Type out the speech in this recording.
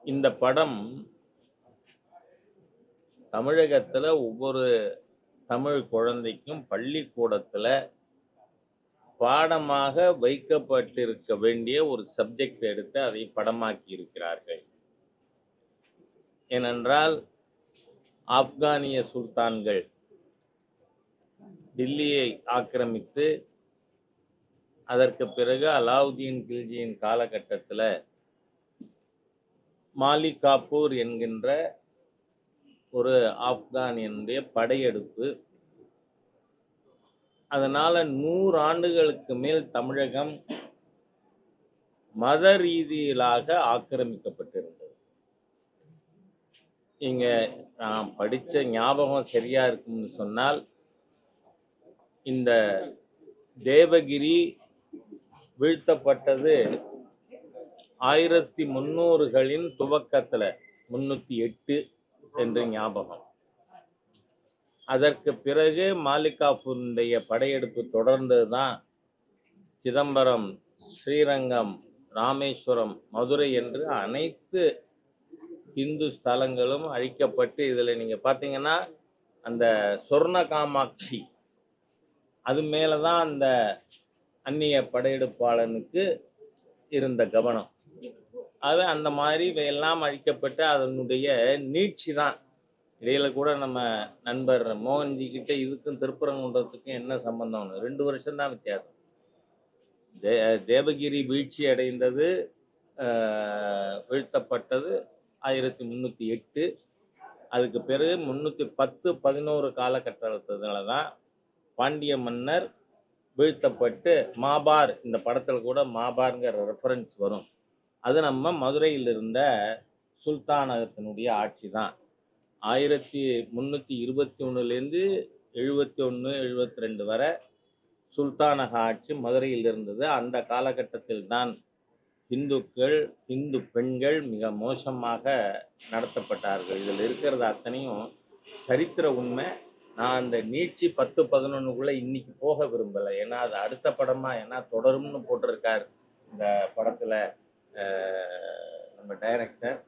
இந்த படம் தமிழகத்துல ஒவ்வொரு தமிழ் குழந்தைக்கும் பள்ளிக்கூடத்துல பாடமாக வைக்கப்பட்டிருக்க வேண்டிய ஒரு சப்ஜெக்ட் எடுத்து அதை படமாக்கி இருக்கிறார்கள். ஏனென்றால் ஆப்கானிய சுல்தான்கள் டில்லியை ஆக்கிரமித்து அதற்கு பிறகு அலாவுதீன் கில்ஜியின் காலகட்டத்தில் மாலிக் காபூர் என்கின்ற ஒரு ஆப்கானியனுடைய படையெடுப்பு. அதனால 100 ஆண்டுகளுக்கு மேல் தமிழகம் மத ரீதியிலாக ஆக்கிரமிக்கப்பட்டிருந்தது. இங்க நான் படிச்ச ஞாபகம் சரியா இருக்கும்னு சொன்னால், இந்த தேவகிரி வீழ்த்தப்பட்டது 1300களின் துவக்கத்துல 308 என்று ஞாபகம். அதற்கு பிறகு மாலிக் காஃபூருடைய படையெடுப்பு தொடர்ந்ததுதான். சிதம்பரம், ஸ்ரீரங்கம், ராமேஸ்வரம், மதுரை என்று அனைத்து இந்து ஸ்தலங்களும் அழிக்கப்பட்டு, இதுல நீங்க பாத்தீங்கன்னா அந்த சொர்ண காமாட்சி அது மேலதான் அந்த அந்நிய படையெடுப்பாளனுக்கு இருந்த கவனம். அது அந்த மாதிரி இவையெல்லாம் அழிக்கப்பட்டு அதனுடைய நீட்சி தான். இடையில கூட நம்ம நண்பர் மோகன்ஜி கிட்ட இதுக்கும் திருப்பரங்குன்றத்துக்கும் என்ன சம்பந்தம்? 2 வருஷம் தான் வித்தியாசம். தேவகிரி வீழ்ச்சி அடைந்தது, வீழ்த்தப்பட்டது 1308. அதுக்கு பிறகு 310, 11 காலகட்டத்துல தான் பாண்டிய மன்னர் வீழ்த்தப்பட்டு மாபார், இந்த படத்துல கூட மாபார்ங்கிற ரெஃபரன்ஸ் வரும். அது நம்ம மதுரையில் இருந்த சுல்தானகத்தினுடைய ஆட்சி தான். 1321லேருந்து 71, 72 வரை சுல்தானக ஆட்சி மதுரையில் இருந்தது. அந்த காலகட்டத்தில் தான் இந்துக்கள், இந்து பெண்கள் மிக மோசமாக நடத்தப்பட்டார்கள். இதில் இருக்கிறது அத்தனையும் சரித்திர உண்மை. நான் அந்த நீட்சி 10, 11க்குள்ள இன்னைக்கு போக விரும்பலை. ஏன்னா அது அடுத்த படமா, ஏன்னா தொடரும்னு போட்டிருக்கார் இந்த படத்துல நம்ம டைரக்டர்.